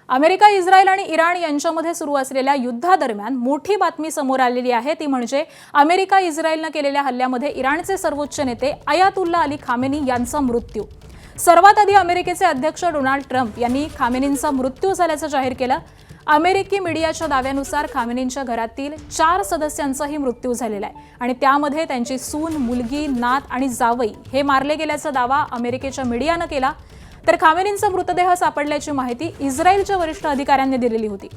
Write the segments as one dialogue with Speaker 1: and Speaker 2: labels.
Speaker 1: America, Israel आणि Iran यांच्यामध्ये सुरू असलेल्या युद्धादरम्यान मोठी बातमी समोर आलेली आहे ती म्हणजे अमेरिका इस्रायलने केलेल्या हल्ल्यामध्ये इराणचे सर्वोच्च नेते अयातुल्ला अली खामेनी यांचा मृत्यू। सर्वात आधी अमेरिकेचे अध्यक्ष डोनाल्ड ट्रम्प यांनी खामेनींचा मृत्यू झाल्याचं जाहीर केलं। अमेरिकी मीडियाच्या दाव्यानुसार खामेनींच्या घरातील 4 सदस्यांचाही मृत्यू झालेला आहे आणि त्यामध्ये त्यांची सून, मुलगी, नात आणि जावई हे मारले गेल्याचा दावा अमेरिकेच्या मीडियाने केला। तर खामेनींचा मृतदेह सापडल्याची माहिती इस्रायलच्या वरिष्ठ अधिकाऱ्यांनी दिलेली होती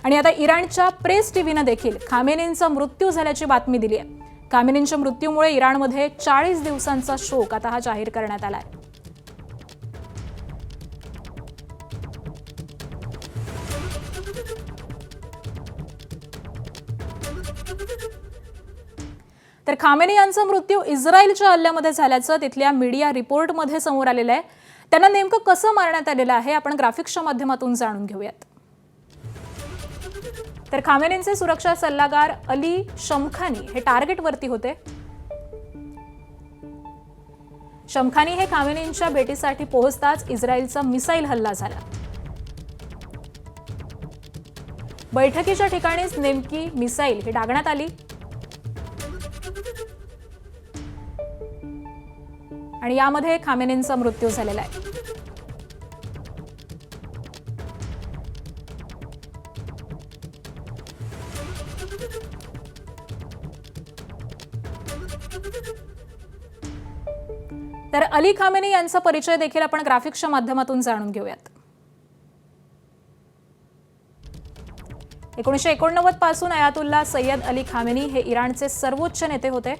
Speaker 1: आणि आता इराणच्या प्रेस टीव्हीने देखील खामेनींचा मृत्यू झाल्याची बातमी दिली आहे। खामेनींच्या मृत्यूमुळे इराणमध्ये 40 दिवसांचा शोक आता जाहीर करण्यात आला आहे। तर खामेनी यांचा मृत्यू इस्रायलच्या हल्ल्यामध्ये झाल्याचं तिथल्या मीडिया रिपोर्टमध्ये समोर आलेलं आहे। त्यांना नेमकं कसं मारण्यात आलेलं आहे आपण ग्राफिक्सच्या माध्यमातून जाणून घेऊयात। तर खामेनींचे सुरक्षा सल्लागार अली शमखानी हे टार्गेटवरती होते। शमखानी हे खामेनींच्या भेटीसाठी पोहोचताच इस्रायलचा मिसाईल हल्ला झाला। बैठकीच्या ठिकाणीच नेमकी मिसाईल ही डागण्यात आली आणि यामध्ये खामेनींचा मृत्यू झालेला आहे। तर अली खामेनी यांचा परिचय देखील आपण ग्राफिक्सच्या माध्यमातून जाणून घेऊयात। 1989 पासून अयातुल्ला सय्यद अली खामेनी हे इराणचे सर्वोच्च नेते होते।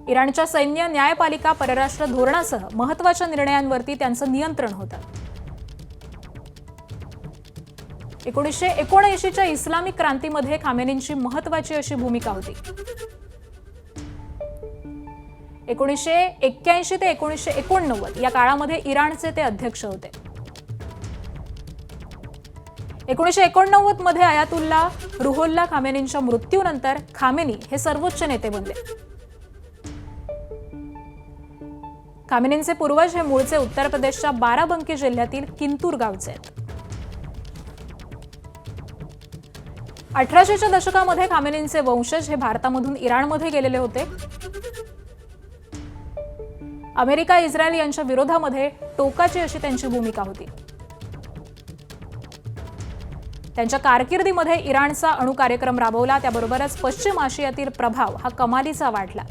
Speaker 1: इराणच्या सैन्य, न्यायपालिका, परराष्ट्र धोरणासह महत्त्वाच्या निर्णयांवरती त्यांचं नियंत्रण होतं। 1979च्या इस्लामिक क्रांतीमध्ये खामेनींची महत्त्वाची अशी भूमिका होती। 1981 ते 1989 या काळामध्ये इराणचे ते अध्यक्ष होते। 1989 मध्ये अयातुल्ला रुहोल्ला खामेनींच्या मृत्यूनंतर खामेनी हे सर्वोच्च नेते बनले। खामेनींचे पूर्वज हे मूळचे उत्तर प्रदेशच्या बाराबंकी जिल्ह्यातील किंतूर गावचे आहेत। 1800च्या दशकामध्ये खामेनींचे वंशज हे भारतामधून इराणमध्ये गेलेले होते। अमेरिका, इस्रायल यांच्या विरोधामध्ये टोकाची अशी त्यांची भूमिका होती। त्यांच्या कारकिर्दीमध्ये इराणचा अणु कार्यक्रम राबवला, त्याबरोबरच पश्चिम आशियातील प्रभाव हा कमालीचा वाढला।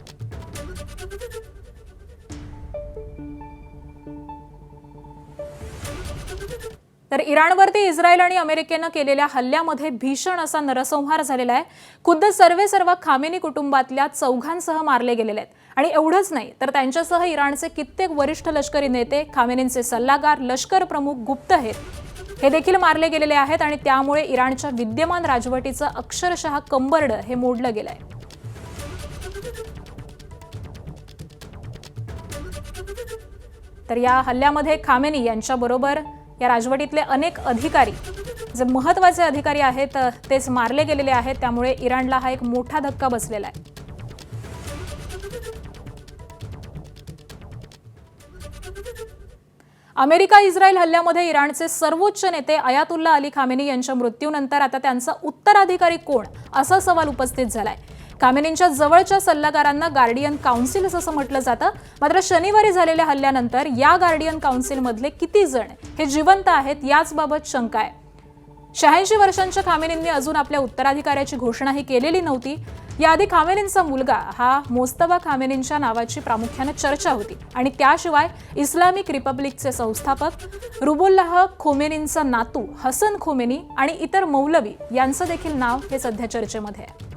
Speaker 1: तर इराणवरती इस्रायल आणि अमेरिकेनं केलेल्या हल्ल्यामध्ये भीषण असा नरसंहार झालेला आहे। खुद्द सर्व खामेनी कुटुंबातल्या 4 मारले गेलेले आहेत आणि एवढंच नाही तर त्यांच्यासह इराणचे कित्येक वरिष्ठ लष्करी नेते, खामेनींचे सल्लागार, लष्कर प्रमुख, गुप्तहेर हे देखील मारले गेलेले आहेत आणि त्यामुळे इराणच्या विद्यमान राजवटीचं अक्षरशः कंबरडं हे मोडलं गेलंय। तर या हल्ल्यामध्ये खामेनी यांच्याबरोबर या राजवटीतले अनेक अधिकारी, जे महत्त्वाचे अधिकारी आहेत तेच मारले गेलेले आहेत, त्यामुळे इराणला हा एक मोठा धक्का बसलेला आहे। अमेरिका, इस्रायल हल्ल्यामध्ये इराणचे सर्वोच्च नेते अयातुल्ला अली खामेनी यांच्या मृत्यूनंतर आता त्यांचा उत्तराधिकारी कोण असा सवाल उपस्थित झालाय। खामेनींच्या जवळच्या सल्लागारांना गार्डियन काउन्सिल असं म्हटलं जातं, मात्र शनिवारी झालेल्या हल्ल्यानंतर या गार्डियन काउन्सिलमधले किती जण हे जिवंत आहेत याचबाबत शंका आहे। 86 वर्षांच्या खामेनींनी अजून आपल्या उत्तराधिकाऱ्याची घोषणाही केलेली नव्हती। याआधी खामेनींचा मुलगा हा मोस्तबा खामेनींच्या नावाची प्रामुख्याने चर्चा होती आणि त्याशिवाय इस्लामिक रिपब्लिकचे संस्थापक रुहुल्लाह खोमेनींचा नातू हसन खोमेनी आणि इतर मौलवी यांचं देखील नाव हे सध्या चर्चेमध्ये आहे।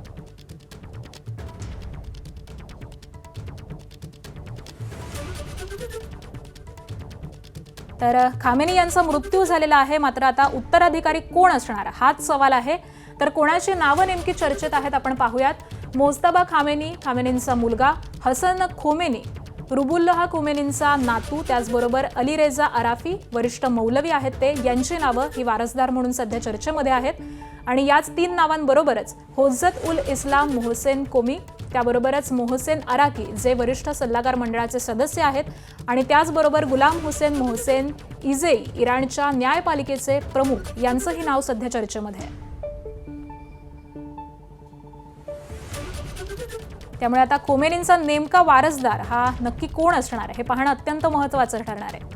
Speaker 1: तर खामेनी यांचा मृत्यू झालेला आहे, मात्र आता उत्तराधिकारी कोण असणार हाच सवाल आहे। तर कोणाची नावं नेमकी चर्चेत आहेत आपण पाहूयात। मोस्तबा खामेनी, खामेनींचा मुलगा, हसन खोमेनी, रुहुल्लाह खोमेनींचा नातू, त्याचबरोबर अली रेजा अराफी, वरिष्ठ मौलवी आहेत ते, यांची नावं ही वारसदार म्हणून सध्या चर्चेमध्ये आहेत। आणि याच 3 नावांबरोबरच होज्जत उल इस्लाम मोहसेन कोमी, त्याबरोबरच मोहसेन अराकी जे वरिष्ठ सल्लागार मंडळाचे सदस्य आहेत, आणि त्याचबरोबर गुलाम हुसेन मोहसेन इजेई इराणच्या न्यायपालिकेचे प्रमुख यांचंही नाव सध्या चर्चेमध्ये आहे. त्यामुळे आता खोमेनींचा नेमका वारसदार हा नक्की कोण असणार हे पाहणं अत्यंत महत्त्वाचं ठरणार आहे.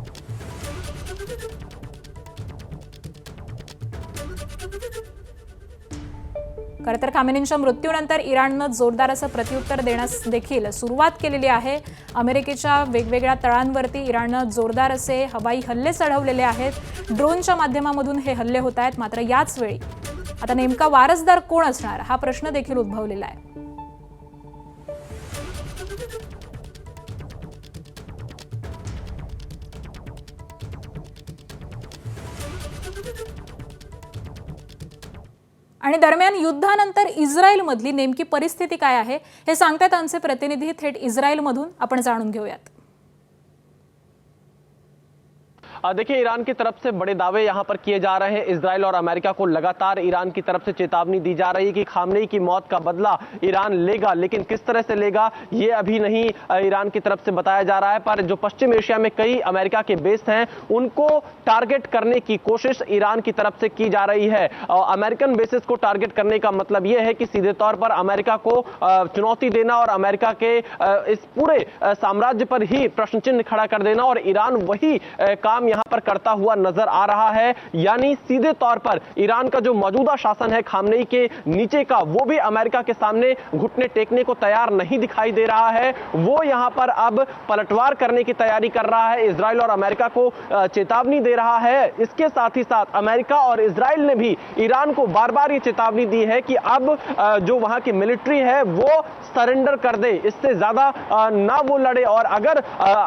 Speaker 1: खरं तर खामेनींच्या मृत्यूनंतर इराणनं जोरदार असं प्रत्युत्तर देण्यास देखील सुरुवात केलेली आहे. अमेरिकेच्या वेगवेगळ्या तळांवरती इराणनं जोरदार असे हवाई हल्ले चढवलेले आहेत. ड्रोनच्या माध्यमामधून हे हल्ले होत आहेत. मात्र याच वेळी आता नेमका वारसदार कोण असणार हा प्रश्न देखील उद्भवलेला आहे. आणि दरम्यान युद्धानंतर इस्रायलमधली नेमकी परिस्थिती काय आहे हे सांगतात आमचे प्रतिनिधी थेट इस्रायलमधून. आपण जाणून घेऊयात.
Speaker 2: देखिए, ईरान की तरफ से बड़े दावे यहां पर किए जा रहे हैं. इजराइल और अमेरिका को लगातार ईरान की तरफ से चेतावनी दी जा रही है कि खामनेई की मौत का बदला ईरान लेगा, लेकिन किस तरह से लेगा ये अभी नहीं ईरान की तरफ से बताया जा रहा है. पर जो पश्चिम एशिया में कई अमेरिका के बेस हैं उनको टारगेट करने की कोशिश ईरान की तरफ से की जा रही है. अमेरिकन बेसिस को टारगेट करने का मतलब यह है कि सीधे तौर पर अमेरिका को चुनौती देना और अमेरिका के इस पूरे साम्राज्य पर ही प्रश्न चिन्ह खड़ा कर देना, और ईरान वही काम यहां पर करता हुआ नजर आ रहा है. यानी सीधे तौर पर ईरान का जो मौजूदा शासन है खामनेई के नीचे का, वो भी अमेरिका के सामने घुटने टेकने को तैयार नहीं दिखाई दे रहा है. वो यहां पर अब पलटवार करने की तैयारी कर रहा है. इजराइल और अमेरिका को चेतावनी दे रहा है. इसके साथ ही साथ अमेरिका और इजराइल ने भी ईरान को बार बार ये चेतावनी दी है कि अब जो वहां की मिलिट्री है वो सरेंडर कर दे, इससे ज्यादा ना वो लड़े, और अगर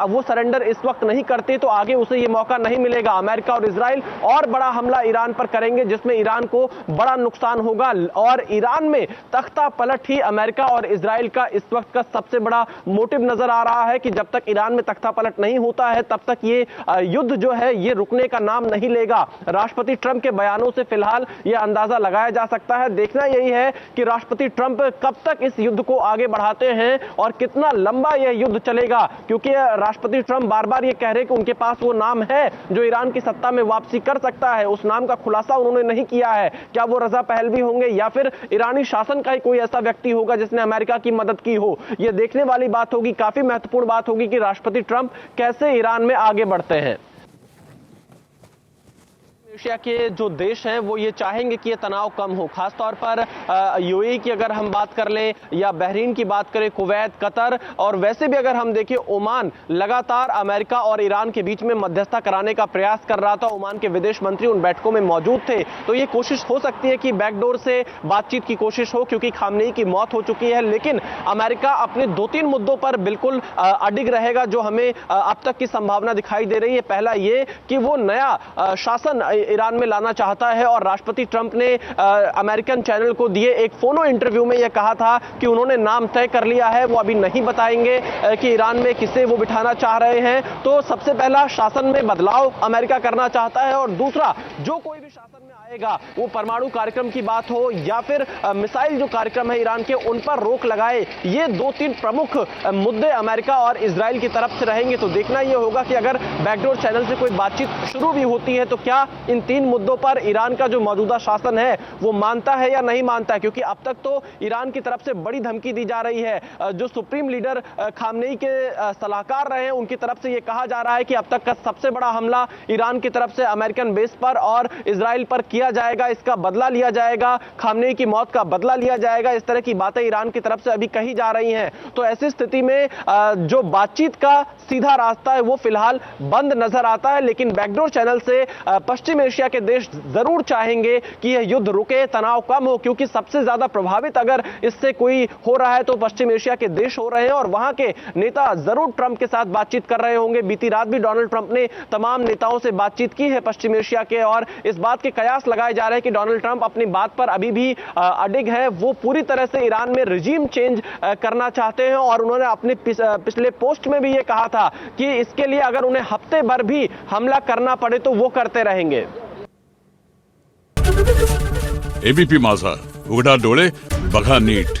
Speaker 2: वो सरेंडर इस वक्त नहीं करते तो आगे उसे ये मौका नहीं मिलेगा. अमेरिका और इजराइल और बड़ा हमला ईरान पर करेंगे जिसमें ईरान को बड़ा नुकसान होगा. और ईरान में तख्ता पलट ही अमेरिका और इजराइल का इस वक्त का सबसे बड़ा मोटिव नजर आ रहा है कि जब तक ईरान में तख्ता पलट नहीं होता है तब तक ये युद्ध जो है ये रुकने का नाम नहीं लेगा. राष्ट्रपति ट्रंप के बयानों से फिलहाल यह अंदाजा लगाया जा सकता है. देखना यही है कि राष्ट्रपति ट्रंप कब तक इस युद्ध को आगे बढ़ाते हैं और कितना लंबा यह युद्ध चलेगा, क्योंकि राष्ट्रपति ट्रंप बार बार ये कह रहे हैं कि उनके पास वो नाम है जो ईरान की सत्ता में वापसी कर सकता है. उस नाम का खुलासा उन्होंने नहीं किया है. क्या वो रजा पहलवी होंगे या फिर ईरानी शासन का ही कोई ऐसा व्यक्ति होगा जिसने अमेरिका की मदद की हो, यह देखने वाली बात होगी. काफी महत्वपूर्ण बात होगी कि राष्ट्रपति ट्रंप कैसे ईरान में आगे बढ़ते हैं. एशिया के जो देश हैं वो ये चाहेंगे कि ये तनाव कम हो. खासतौर पर यूएई की अगर हम बात कर लें या बहरीन की बात करें, कुवैत, कतर, और वैसे भी अगर हम देखें ओमान लगातार अमेरिका और ईरान के बीच में मध्यस्थता कराने का प्रयास कर रहा था. ओमान के विदेश मंत्री उन बैठकों में मौजूद थे. तो ये कोशिश हो सकती है कि बैकडोर से बातचीत की कोशिश हो, क्योंकि खामनेई की मौत हो चुकी है. लेकिन अमेरिका अपने 2-3 मुद्दों पर बिल्कुल अडिग रहेगा जो हमें अब तक की संभावना दिखाई दे रही है. पहला ये कि वो नया शासन ईरान में लाना चाहता है, और राष्ट्रपति ट्रंप ने अमेरिकन चैनल को दिए एक फोनो इंटरव्यू में यह कहा था कि उन्होंने नाम तय कर लिया है. वो अभी नहीं बताएंगे कि ईरान में किसे वो बिठाना चाह रहे हैं. तो सबसे पहला शासन में बदलाव अमेरिका करना चाहता है, और दूसरा जो कोई भी शासन में आएगा वो परमाणु कार्यक्रम की बात हो या फिर मिसाइल जो कार्यक्रम है ईरान के उन पर रोक लगाए. ये 2-3 प्रमुख मुद्दे अमेरिका और इजराइल की तरफ से रहेंगे. तो देखना यह होगा कि अगर बैकडोर चैनल से कोई बातचीत शुरू भी होती है तो क्या इन 3 मुद्दों पर ईरान का जो मौजूदा शासन है वो मानता है या नहीं मानता है. क्योंकि अब तक तो ईरान की तरफ से बड़ी धमकी दी जा रही है. जो सुप्रीम लीडर खामनेई के सलाहकार रहे हैं उनकी तरफ से यह कहा जा रहा है कि अब तक का सबसे बड़ा हमला ईरान की तरफ से अमेरिकन बेस पर और इजराइल पर किया जाएगा, इसका बदला लिया जाएगा, खामनेई की मौत का बदला लिया जाएगा. इस तरह की बातें ईरान की तरफ से अभी कही जा रही हैं. तो ऐसी स्थिति में जो बातचीत का सीधा रास्ता है वो फिलहाल बंद नजर आता है. लेकिन बैकडोर चैनल से पश्चिम एशिया के देश जरूर चाहेंगे कि यह युद्ध रुके, तनाव कम हो, क्योंकि सबसे ज्यादा प्रभावित अगर इससे कोई हो रहा है तो पश्चिम एशिया के देश हो रहे हैं, और वहां के नेता जरूर ट्रंप के साथ बातचीत कर रहे होंगे. बीती रात भी डोनाल्ड ट्रंप ने तमाम नेताओं से बातचीत की है पश्चिम एशिया के, और इस बात के कयास लगाए जा रहे हैं कि डोनाल्ड ट्रंप अपनी बात पर अभी भी अडिग है. वो पूरी तरह से ईरान में रिजीम चेंज करना चाहते हैं, और उन्होंने अपने पिछले पोस्ट में भी ये कहा था कि इसके लिए अगर उन्हें हफ्ते भर भी हमला करना पड़े तो वो करते रहेंगे.
Speaker 3: एबीपी माझा, उघडा डोळे बघा नीट.